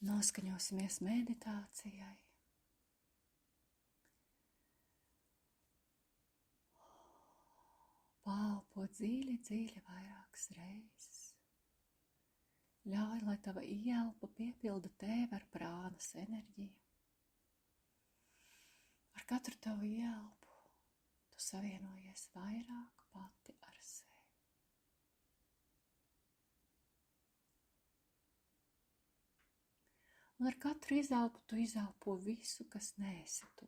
Noskaņosimies meditācijai. Pālpo dziļi, dziļi vairākas reizes. Ļauj, lai tava ielpa piepilda tevi ar prānas enerģiju. Ar katru tavu ielpu tu savienojies vairāk pati ar sevi. Un ar katru izelpu tu izelpo visu, kas neesi tu.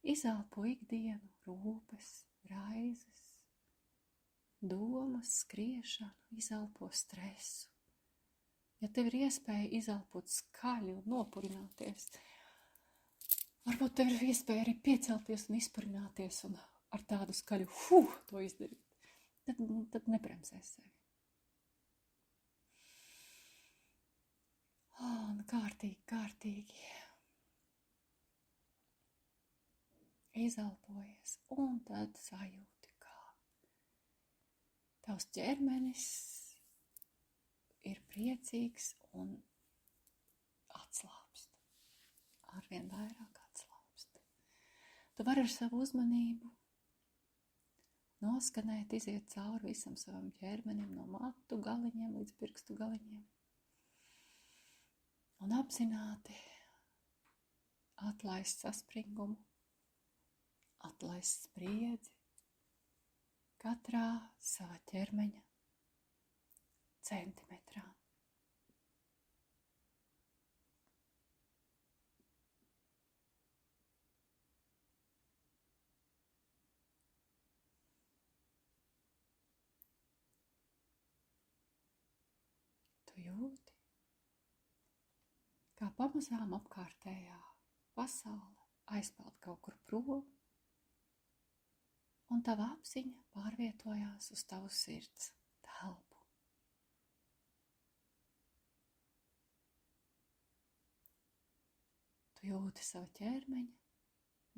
Izelpo ikdienu, rūpes, raizes, domas, skriešanu, izelpo stresu. Ja tev ir iespēja izelpot skaļi un nopurināties, varbūt tev ir iespēja arī piecelties un izpurināties un ar tādu skaļu to izdarīt. Tad nebremzē sevi. Un kārtīgi izelpojies, un tad sajūti, kā tavs ķermenis ir priecīgs un atslābst. Arvien vairāk atslābst. Tu vari ar savu uzmanību noskanēt, iziet cauri visam savam ķermenim, no matu galiņiem līdz pirkstu galiņiem. Un apzināti atlaist saspringumu, atlaist spriedzi katrā sava ķermeņa centimetrā. Tu jūti, kā pamazām apkārtējā pasaule aizpeld kaut kur prom, un tava apziņa pārvietojās uz tavu sirds telpu. Tu jūti savu ķermeņa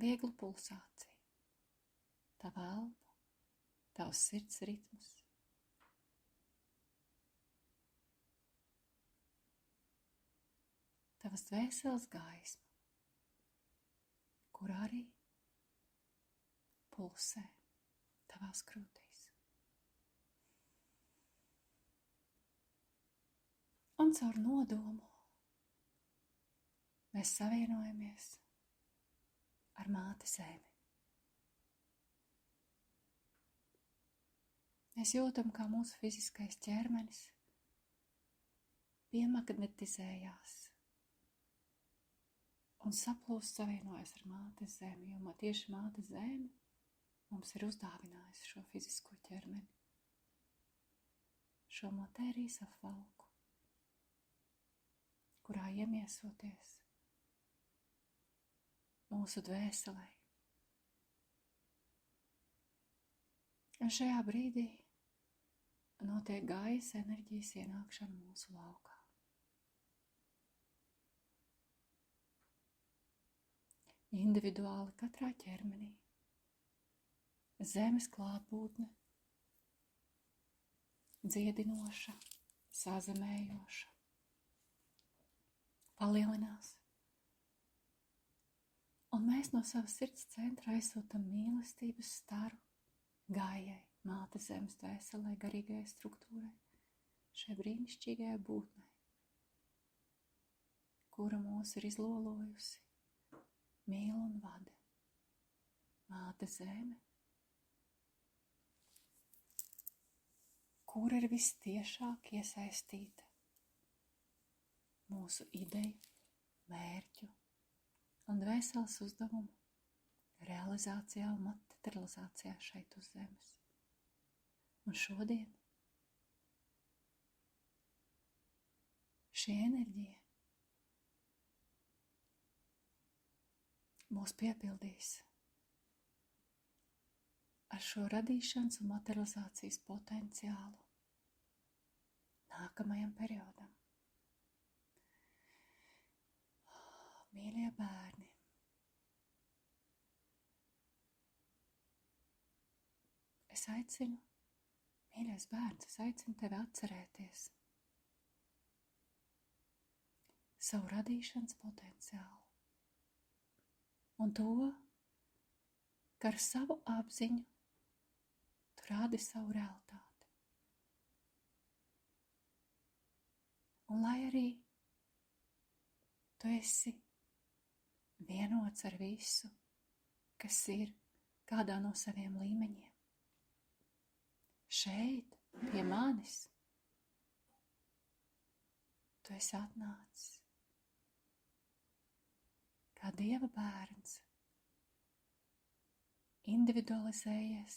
vieglu pulsāciju, tavu elpu, tavs sirds ritmus. Tavas dvēseles gaisma, kur arī pulsē tavās krūtīs. Un caur nodomu mēs savienojamies ar māti zemi. Mēs jūtam, kā mūsu fiziskais ķermenis piemagnetizējās un saplūst, savienojas ar mātes zemi, jo tieši mātes zeme mums ir uzdāvinājusi šo fizisko ķermeni, šo matērijas apvalku, kurā iemiesoties mūsu dvēselē. Un šajā brīdī notiek gaisa enerģijas ienākšana mūsu laukā. Individuāli katrā ķermenī, zemes klātbūtne, dziedinoša, sazemējoša, palielinās. Un mēs no savas sirds centra aizsūtam mīlestības staru gājai, mātes zemes dvēselē, garīgajai struktūrai, šai brīnišķīgajai būtnei, kura mūs ir izlolojusi, mīl un vada. Māte zeme, kur ir vistiešāk iesaistīta mūsu ideju, mērķu un dvēseles uzdevumu realizācijā un materializācijā šeit uz zemes. Un šodien šī enerģija mūs piepildīs ar šo radīšanas un materializācijas potenciālu nākamajam periodam. Mīļie bērni, Es aicinu, mīļais bērns, es aicinu tevi atcerēties savu radīšanas potenciālu un to, ka ar savu apziņu tu rādi savu realitāti. Un lai arī tu esi vienots ar visu, kas ir kādā no saviem līmeņiem, šeit, pie manis, tu esi atnācis kā Dieva bērns, individualizējies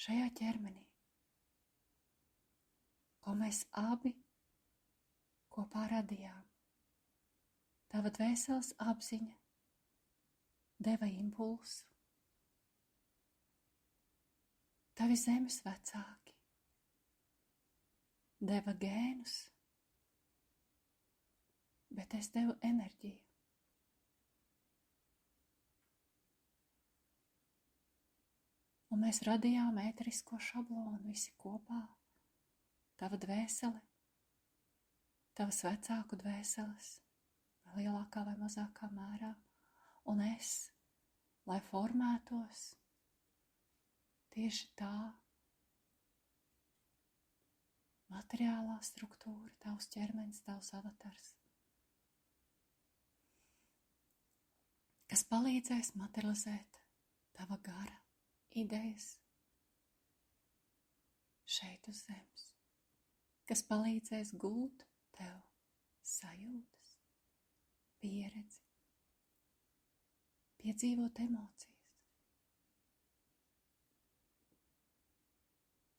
šajā ķermenī, ko mēs abi kopā radījām. Tava dvēseles apziņa deva impulsu. Tavi zemes vecāki deva gēnus, bet es devu enerģiju. Un mēs radījām ēterisko šablonu visi kopā. Tava dvēsele, tavas vecāku dvēseles, vai lielākā vai mazākā mērā, un es, lai formētos tieši tā materiālā struktūra, tavs ķermenis, tavs avatars, kas palīdzēs materializēt tava gara idejas šeit uz zemes, kas palīdzēs gūt tev sajūtas, pieredzi, piedzīvot emocijas.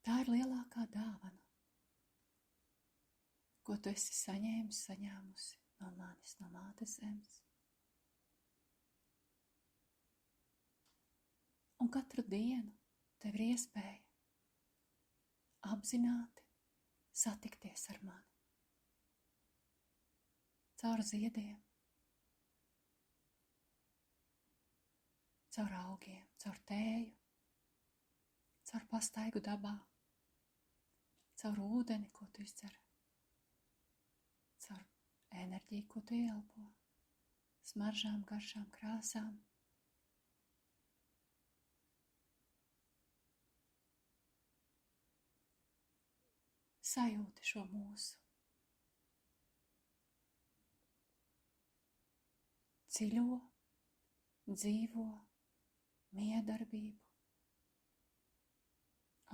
Tā ir lielākā dāvana, ko tu esi saņēmusi no manis, no mātes zemes. Un katru dienu tev ir iespēja apzināti satikties ar mani. Caur ziediem, caur augiem, caur tēju, caur pastaigu dabā, caur ūdeni, ko tu izdzer, caur enerģiju, ko tu ieelpo, smaržām, garšām, krāsām. Sajūti šo mūsu dziļo, dzīvo miedarbību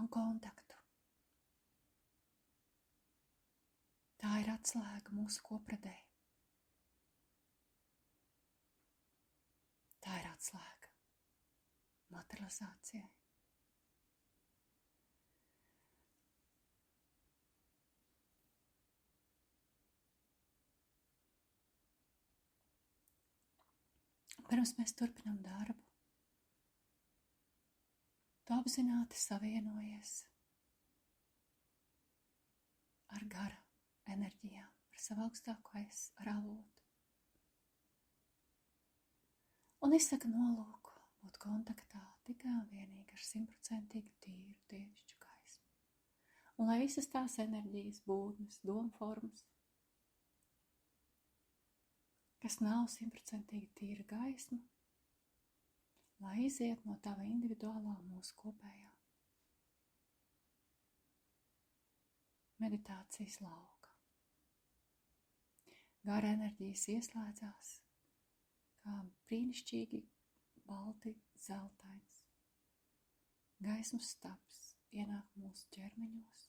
un kontaktu. Tā ir atslēga mūsu kopradei. Tā ir atslēga materializācijai. Pirms mēs turpinām darbu, tu apzināti savienojies ar gara enerģijām, ar savu augstāko es, ar avotu. Un izsaka nolūku būt kontaktā tikai un vienīgi ar 100% tīru dievišķu gaismu. Un lai visas tās enerģijas, būtnes, domformas, kas nav 100% tīra gaisma, lai iziet no tava individuālā mūsu kopējā meditācijas lauka. Gara enerģijas ieslēdzās kā brīnišķīgi balti zeltains. Gaismu stabs ienāk mūsu ķermeņos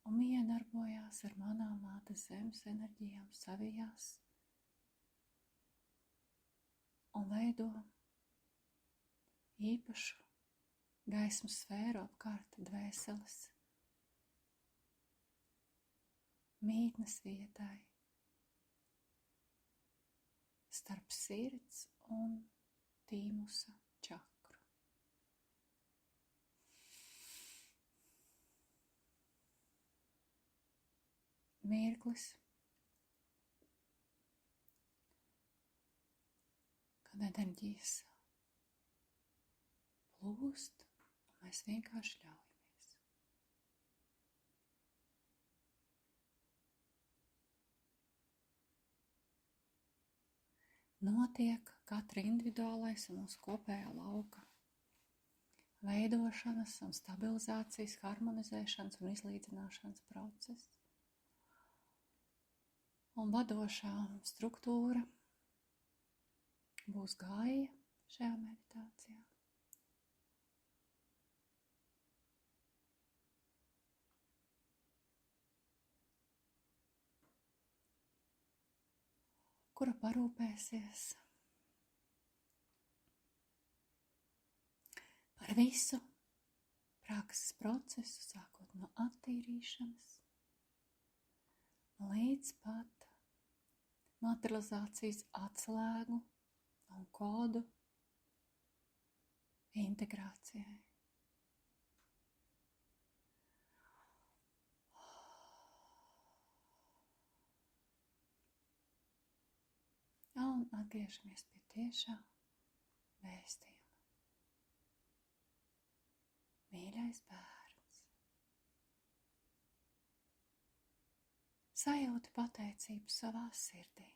un miedarbojās ar manām mātes zemes enerģijām, savijās un veido īpašu gaismu sfēru apkārt dvēseles mītnes vietai starp sirds un tīmusa čakru. Mirklis, kad kad enerģijas plūst, un mēs vienkārši ļaujamies. Notiek katra individuālais un mūsu kopējā lauka veidošanas un stabilizācijas, harmonizēšanas un izlīdzināšanas process. Un vadošā struktūra būs Gaia šajā meditācijā. Kura parūpēsies par visu prakses procesu, sākot no attīrīšanas līdz pat materializācijas atslēgu un kodu integrācijai. Un atgriežamies pie tiešā vēstījuma. Mīļais bērns, sajūti pateicību savā sirdī.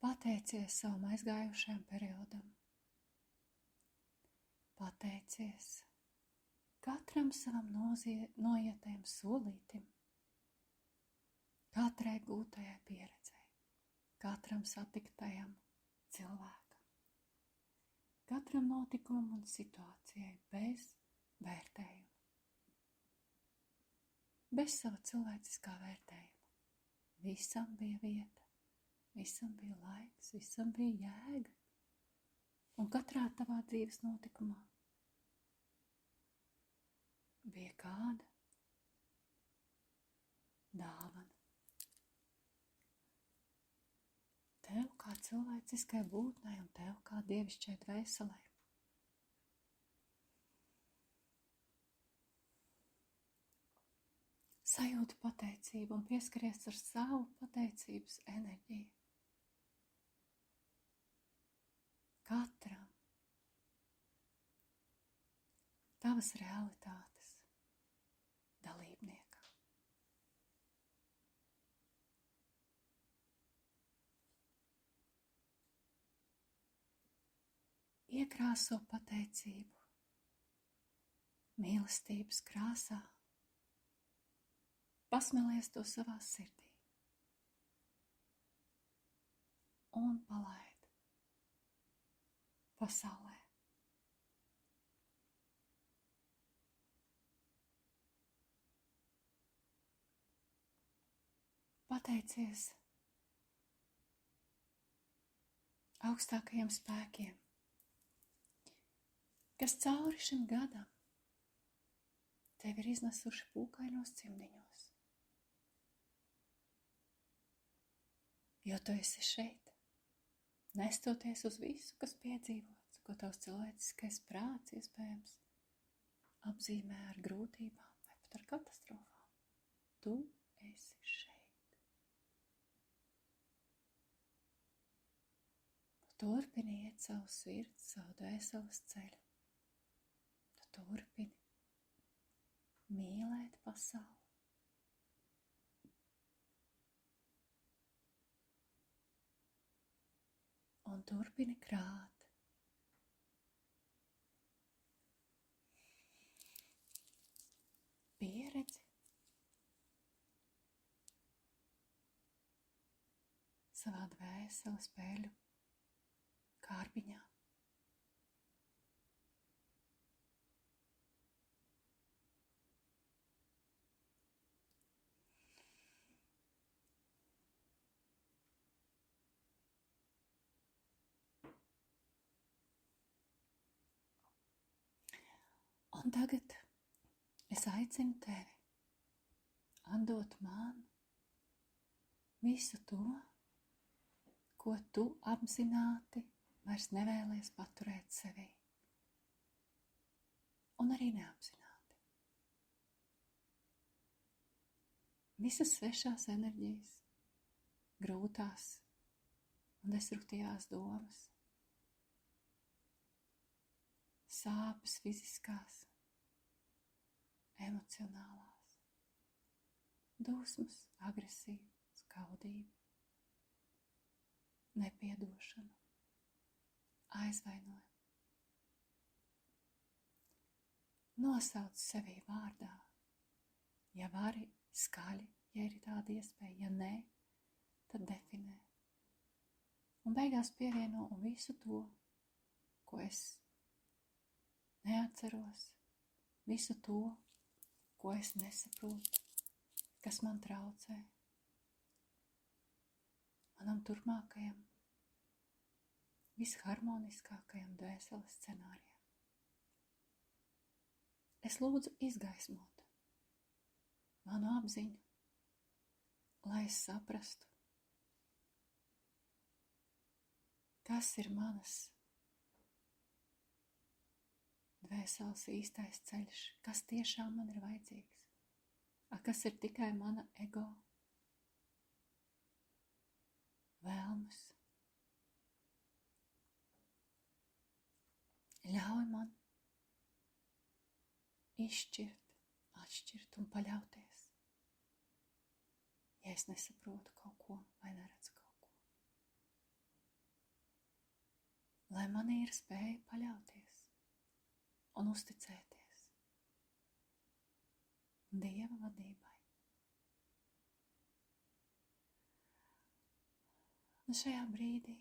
Pateicies savam aizgājušajam periodam. Pateicies katram savam noietajam solītim, katrai gūtajai pieredzei, katram satiktajam cilvēkam, katram notikumam un situācijai bez vērtējuma, bez sava cilvēciskā vērtējuma. Visam bija vieta, visam bija laiks, visam bija jēga, un katrā tavā dzīves notikumā bija kāda dāvana. Tev kā cilvēciskai būtnei un tev kā dievišķai dvēselē. Sajūti pateicību un pieskaries ar savu pateicības enerģiju. Katram tavas realitātes dalībniekam. Iekrāso pateicību mīlestības krāsā. Pasmelies to savā sirdī un palaid pasaulē. Pateicies augstākajiem spēkiem, kas cauri šim gadam tevi ir iznesuši pūkainos cimdiņos. Jo tu esi šeit, nestoties uz visu, kas piedzīvots, ko tavs cilvēciskais prāts iespējams apzīmē ar grūtībām vai pat ar katastrofām. Tu esi šeit. Tu turpini iet savu sirds, savu dvēseles ceļu. Tu turpini mīlēt pasauli. Un turpini krāt pieredzi savā dvēseles spēļu kārbiņā. Un tagad es aicinu tevi atdot man visu to, ko tu apzināti vairs nevēlies paturēt sevī. Un arī neapzināti. Visas svešās enerģijas, grūtās, un destruktīvās domas, sāpes fiziskās, emocionālās, dusmas, agresija, skaudība, nepiedošana, aizvainojumu. Nosauc sevī vārdā, ja vari, skaļi, ja ir tāda iespēja, ja nē, tad definē. Un beigās pievieno visu to, ko es neatceros, visu to, ko es nesaprotu, kas man traucē, manam turpmākajam, visharmoniskākajam dvēseles scenārijam. Es lūdzu izgaismot manu apziņu, lai es saprastu, kas ir manas dvēseles īstais ceļš, kas tiešām man ir vajadzīgs, kas ir tikai mana ego, vēlmes. Ļauj man izšķirt, atšķirt un paļauties, ja es nesaprotu kaut ko vai neredzu kaut ko. Lai man ir spēja paļauties un uzticēties Dieva vadībai. Un šajā brīdī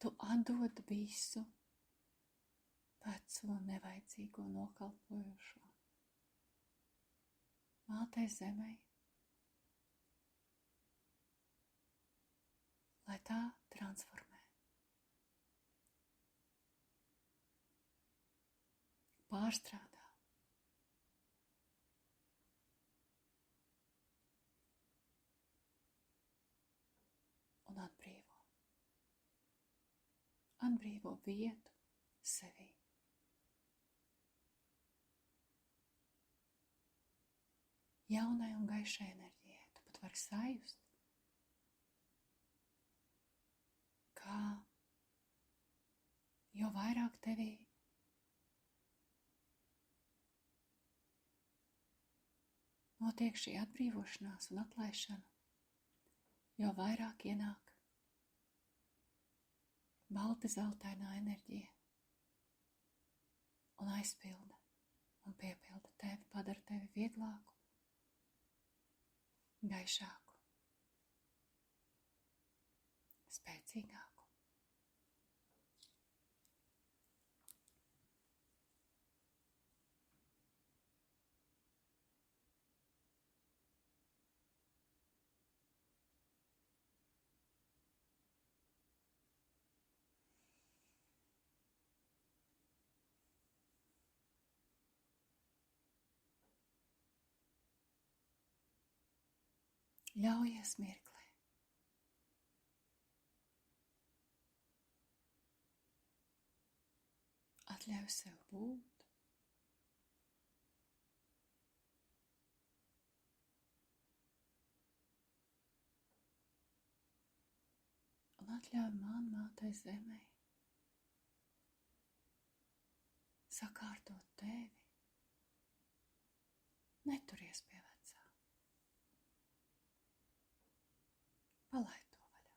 tu atdod visu veco, nevajadzīgo, nokalpojošo Mātei zemei, lai tā transformē, pārstrādā un atbrīvo. Atbrīvo vietu sevī. Jaunai un gaišai enerģijai. Tu pat vari sajust, kā jo vairāk tevī notiek šī atbrīvošanās un atlaišana, jo vairāk ienāk balta zeltainā enerģija un aizpilda un piepilda tevi, padara tevi vieglāku, gaišāku, spēcīgāku. Ļaujies mirklī. Atļauj sev būt. Un atļauj man, Mātei zemei, sakārtot tevi. Neturies pie vecā. Palaid to vaļā.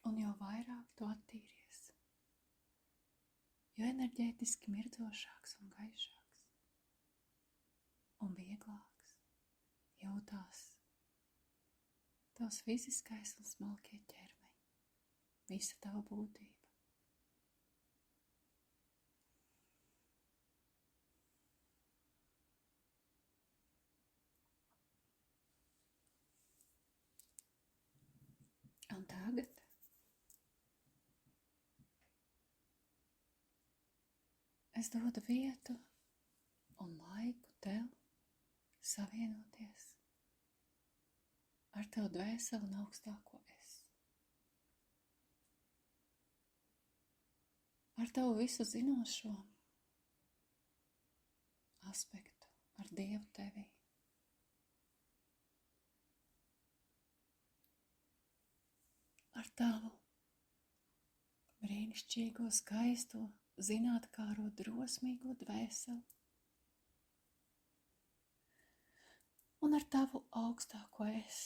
Un jo vairāk tu attīries, jo enerģētiski mirdzošāks un gaišāks un vieglāks jūtās tavs fiziskais un smalkie ķermeņi, visa tava būtība. Un tagad es dodu vietu un laiku tev savienoties ar tev dvēseli un augstāko es. Ar tavu visu zinošo aspektu, ar Dievu tevī. Ar tavu brīnišķīgo, skaisto, zinātkāro, drosmīgo dvēseli. Un ar tavu augstāko es,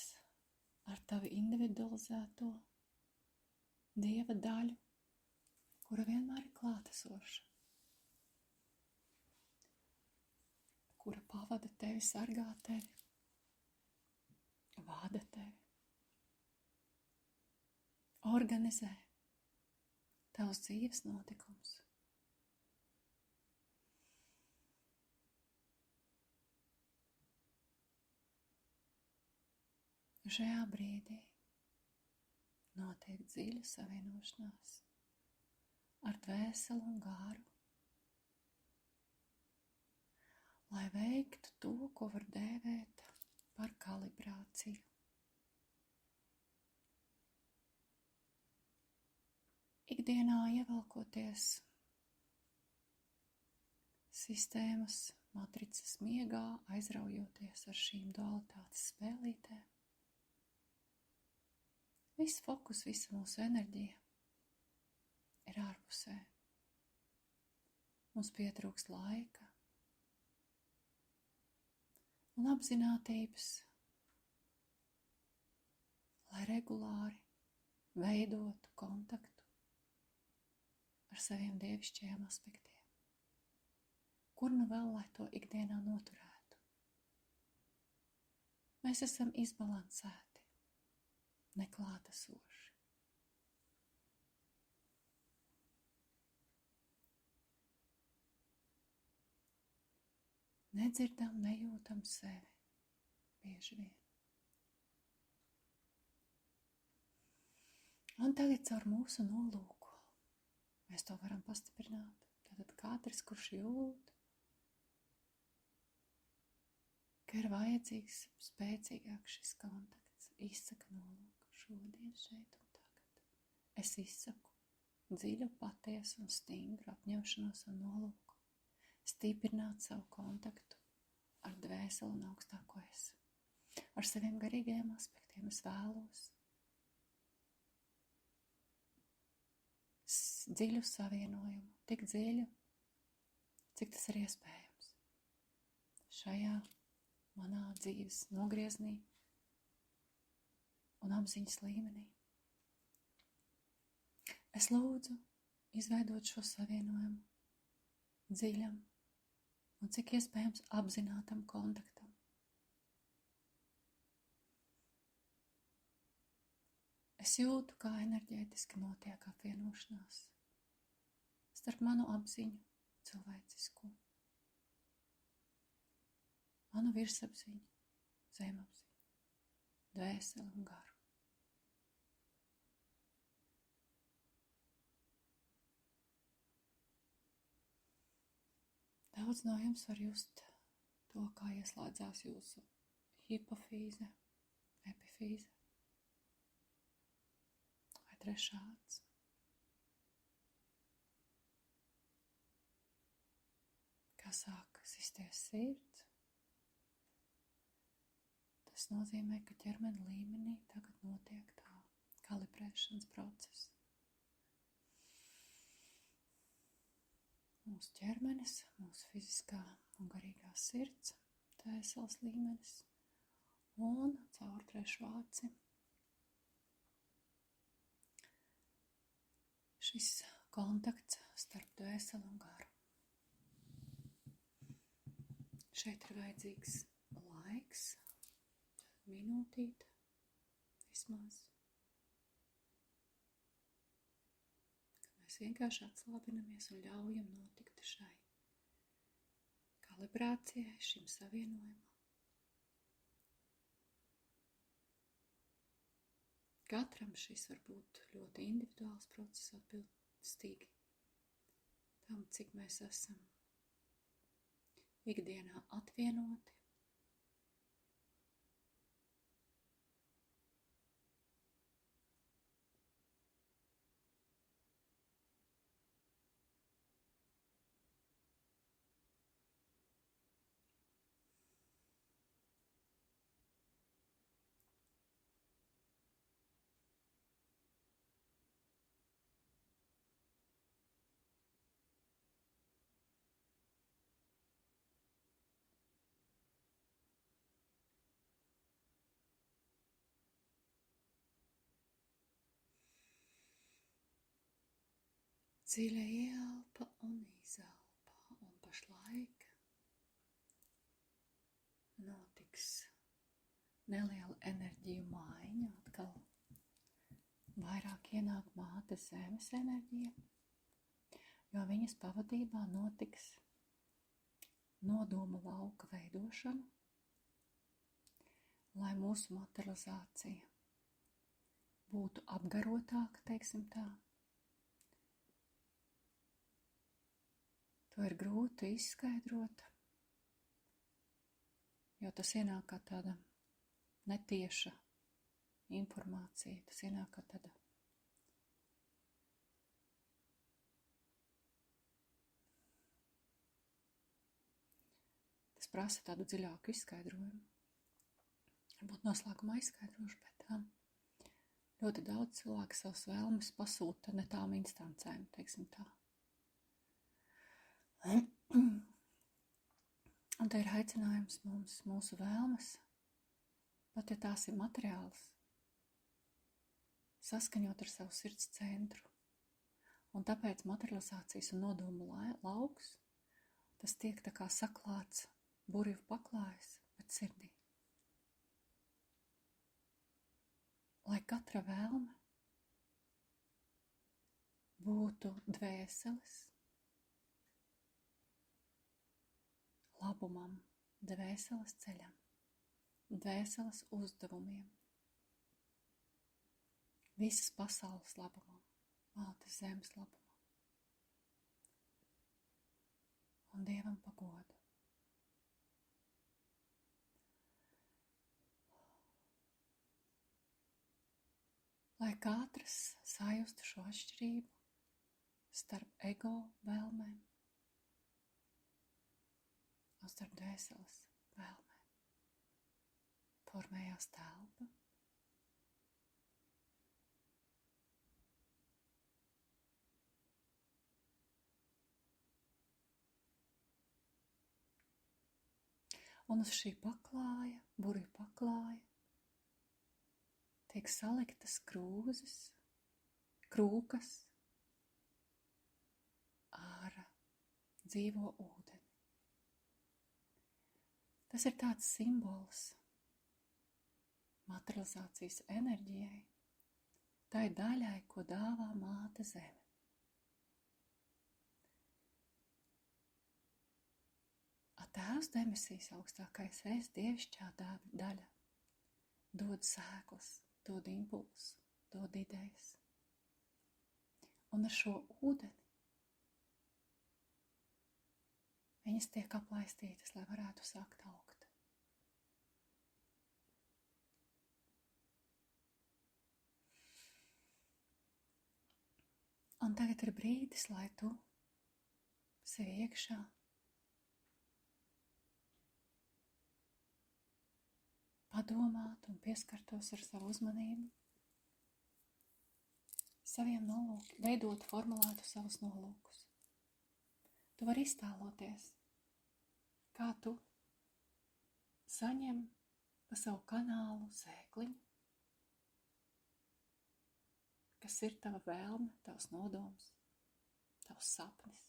ar tavu individualizēto Dieva daļu, kura vienmēr ir klātesoša, kura pavada tevi, sargā tevi, vada tevi, organizē tavs dzīves notikums. Šajā brīdī notiek dziļa savienošanās ar dvēseli un gāru, lai veiktu to, ko var dēvēt par kalibrāciju. Ikdienā ievelkoties sistēmas matricas miegā, aizraujoties ar šīm dualitātes spēlītēm, viss fokus, visa mūsu enerģija ir ārpusē. Mums pietrūkst laika un apzinātības, lai regulāri veidotu kontaktu ar saviem dievišķajiem aspektiem. Kur nu vēl, lai to ikdienā noturētu? Mēs esam izbalansēti, neklātesoši. Nedzirdam, nejūtam sevi bieži vien. Un tagad caur mūsu nolūku mēs to varam pastiprināt. Tātad katrs, kurš jūt, ka ir vajadzīgs spēcīgāk šis kontakts, izsaka nolūku šodien, šeit un tagad. Es izsaku dziļu, patiesu un stingru apņemšanos un nolūku stiprināt savu kontaktu ar dvēseli un augstāko es. Ar saviem garīgajiem aspektiem es vēlos dziļu savienojumu, tik dziļu, cik tas ir iespējams. Šajā manā dzīves nogrieznī un apziņas līmenī. Es lūdzu izveidot šo savienojumu dziļam un cik iespējams apzinātam kontaktam. Es jūtu, kā enerģētiski notiek apvienošanās starp manu apziņu, cilvēcisko, manu virsapziņu, zemapziņu, dvēseli un garu. Daudz no jums var just to, kā ieslēdzās jūsu hipofīze, epifīze vai trešā acs. Kā sāk sisties sirds, tas nozīmē, ka ķermeņa līmenī tagad notiek tā kalibrēšanas process. Mūsu ķermenis, mūsu fiziskā un garīgā sirds, dvēseles līmenis un caur trešo aci. Šis kontakts starp dvēseli un garu. Šeit ir vajadzīgs laiks, minūtīt vismaz. Mēs vienkārši atslābinamies un ļaujam notikt šai kalibrācijai, šim savienojumam. Katram šis var būt ļoti individuāls process, atbilstīgi tam, cik mēs esam ikdienā atvienoti. Dziļa ieelpa un izelpa, un pašlaik notiks neliela enerģiju maiņa, atkal vairāk ienāk mātes zemes enerģija, jo viņas pavadībā notiks nodomu lauka veidošana, lai mūsu materializācija būtu apgarotāka, teiksim tā. To ir grūti izskaidrot, jo tas ienāk kā tāda netieša informācija, tas ienāk kā tāda tas prasa tādu dziļāku izskaidrojumu. Varbūt noslēgumā izskaidrošu, bet ļoti daudz cilvēku savas vēlmes pasūta ne tām instancēm, teiksim tā. Un te ir aicinājums mums, mūsu vēlmes, pat ja tās ir materiāls, saskaņot ar savu sirds centru. Un tāpēc materializācijas un nodomu lauks, tas tiek tā kā saklāts, burvju paklājas, bet sirdī. Lai katra vēlme būtu dvēseles, labumam, dvēseles ceļam, dvēseles uzdevumiem, visas pasaules labumam, mātes zemes labumam un Dievam pagodu. Lai katrs sajustu šo atšķirību starp ego vēlmēm un starp dvēseles vēlmēm. Formējās telpa. Un uz šī paklāja, burvju paklāja, tiek saliktas krūzes, krūkas ar dzīvo ūdeni. Tas ir tāds simbols materializācijas enerģijai, tai daļai, ko dāvā māte zeme. Tēvs debesīs, augstākais es, dievišķā daļa, dod sēklas, dod impulsu, dod idejas. Un ar šo ūdeni viņas tiek aplaistītas, lai varētu sākt augt. Un tagad ir brīdis, lai tu sevi iekšā padomātu un pieskartos ar savu uzmanību saviem nolūkiem, veidot, formulētu savus nolūkus. Tu vari iztēloties, kā tu saņem pa savu kanālu sēkliņu, kas ir tava vēlme, tavs nodoms, tavs sapnis.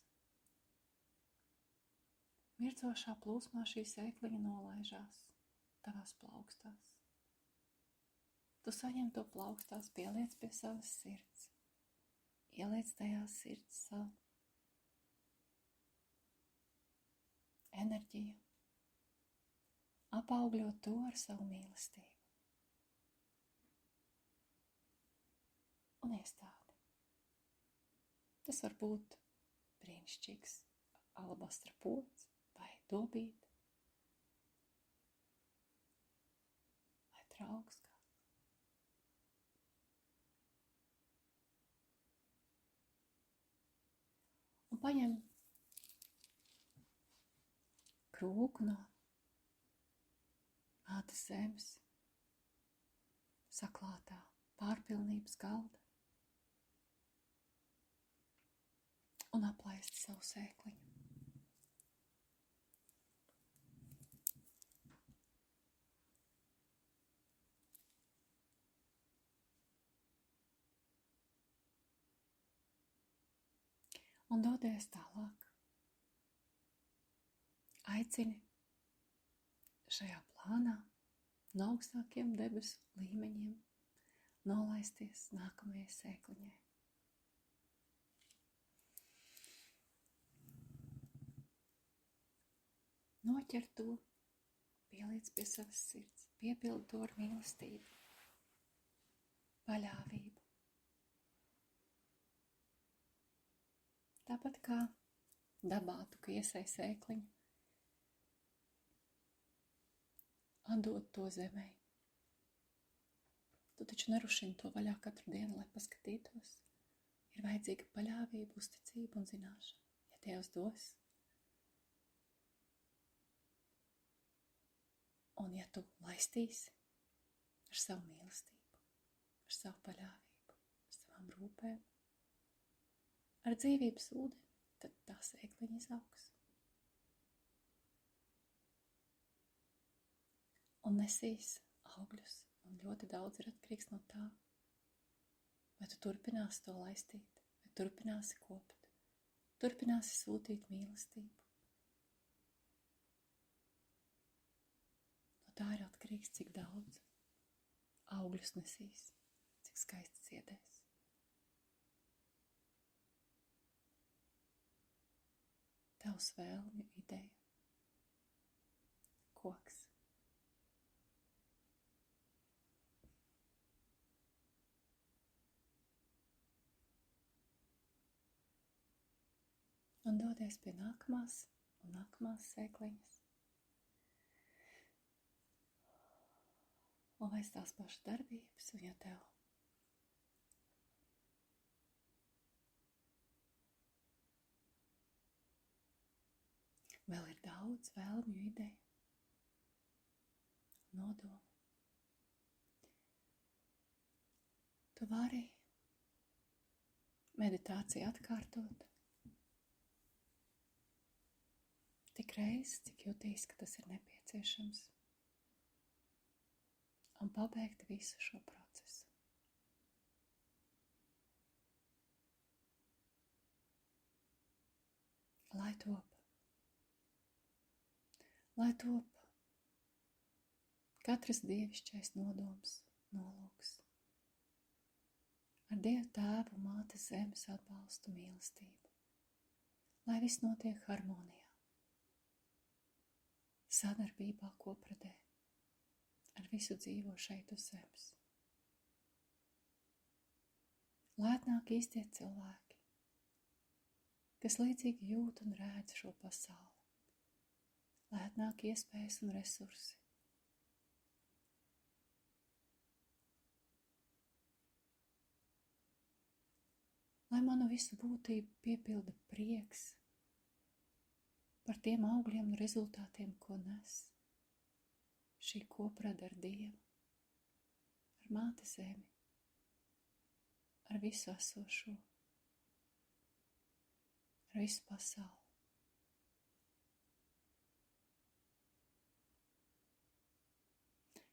Mirdzošā plūsmā šī sēkliņa nolaižās tavās plaukstās. Tu saņem to plaukstās, pieliec pie savas sirds. Ieliec tajā sirds savu enerģiju. Apaugļot to ar savu mīlestību. Un iestādi. Tas var būt brīnišķīgs alabastra pods vai dobīte vai trauks kāds. Un paņem krūku no mātes zemes saklātā pārpilnības galda un aplaist savu sēkliņu. Un dodies tālāk. Aicini šajā plānā no augstākiem debesu līmeņiem nolaisties nākamajai sēkliņai. Noķer to, pieliec pie savas sirds, piepildi to ar mīlestību, paļāvību. Tāpat kā dabā tu iesai sēkliņu, atdod to zemē. Tu taču nerušini to vaļā katru dienu, lai paskatītos. Ir vajadzīga paļāvība, uzticība un zināšana. Ja Dievs dos, un ja tu laistīsi ar savu mīlestību, ar savu paļāvību, ar savām rūpēm, ar dzīvības ūdeni, tad tā sēkliņa izaugs. Un nesīs augļus, un ļoti daudz ir atkarīgs no tā, vai tu turpināsi to laistīt, vai turpināsi kopt, turpināsi sūtīt mīlestību. No tā ir atkarīgs, cik daudz augļus nesīs, cik skaisti ziedēs. Tavs vēlmju ideja. Koks. Un dodies pie nākamās un nākamās sēkliņas. Un vairs tās pašas darbības, un ja tev vēl ir daudz vēlmju ideju, nodomu, tu vari meditāciju atkārtot tik reiz, cik jūtīs, ka tas ir nepieciešams, un pabeigt visu šo procesu. Lai top katras dievišķais nodoms, nolūks, ar Dievu Tēvu un Mātes zemes atbalstu mīlestību, lai viss notiek harmonijā, sadarbībā kopradē, ar visu dzīvo šeit uz zemes. Lai atnāk īstie cilvēki, kas līdzīgi jūt un redz šo pasauli, lai atnāk iespējas un resursi, lai manu visu būtību piepilda prieks par tiem augļiem un rezultātiem, ko nes šī koprada ar Dievu, ar Māti zemi, ar visu esošo, ar visu pasauli.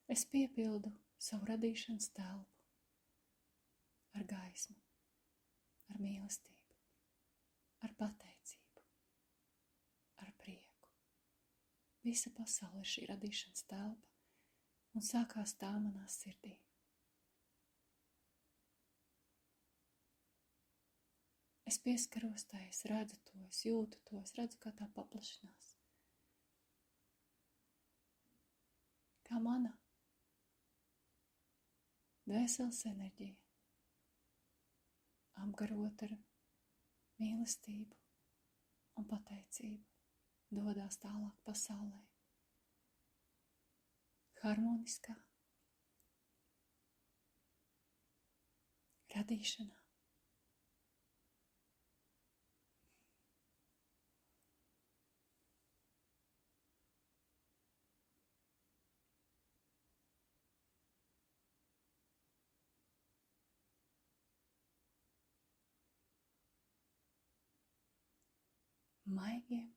Es piepildu savu radīšanas telpu ar gaismu, ar mīlestību, ar pateicību, ar prieku. Visa pasaule ir šī radīšanas telpa, un sākās tā manā sirdī. Es pieskaros tai, es redzu to, es jūtu to, es redzu, kā tā paplašinās. Kā mana dvēseles enerģija, apgarot ar mīlestību, un pateicība dodās tālāk pasaulē. Harmoniskā radīšanā. Maigiem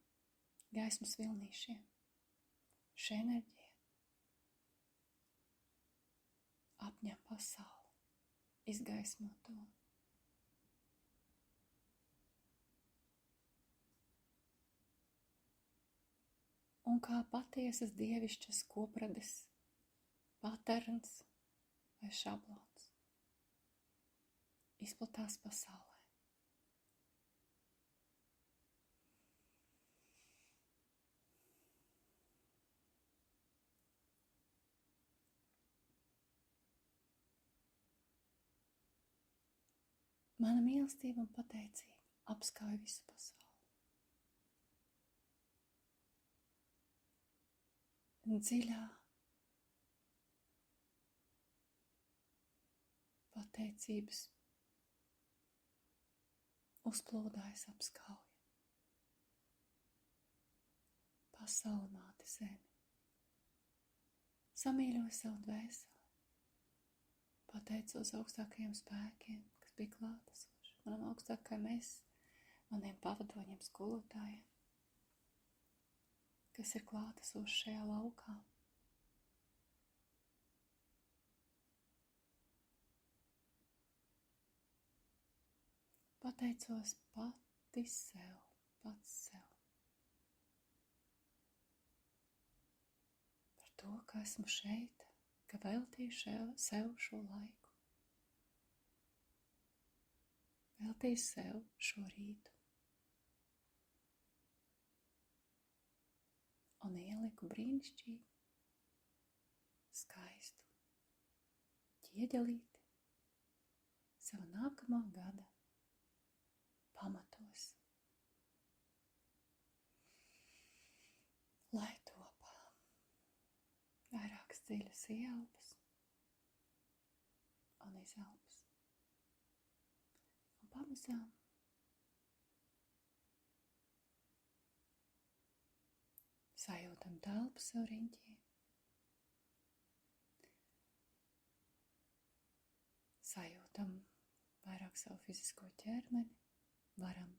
gaismas vilnīšiem šī enerģija apņem pasauli, izgaismo to. Un kā patiesas dievišķas koprades paterns vai šablons izplatās pasaulē. Mana mīlestība un pateicība apskauj visu pasauli. Dziļā pateicības uzplūdājas apskauja. Pasauli māte zemi. Samīļoju savu dvēseli. Pateicos augstākajiem spēkiem, kas bija klātesoši, manam augstākajam es, maniem pavadoņiem, skolotājiem, kas ir klātesoši šajā laukā. Pateicos pati sev, pats sev. Par to, ka esmu šeit, ka veltīju sev šo laiku. Veltīju sev šo rītu. Un ieliku brīnišķīgu, skaistu ķieģelīti sev nākamā gada pamatos. Lai top vairākas dziļas ieelpas un izelpas. Un pamazām sajūtam telpu sev riņķī. Sajūtam vairāk savu fizisko ķermeni. Varam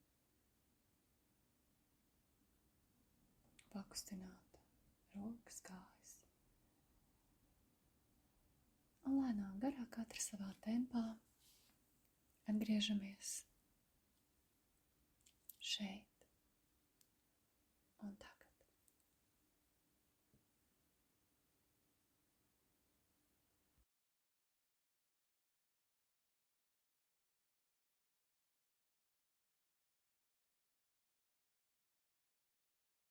pakustināt rokas, kājas. Un lēnām garā katra savā tempā atgriežamies šeit un tā.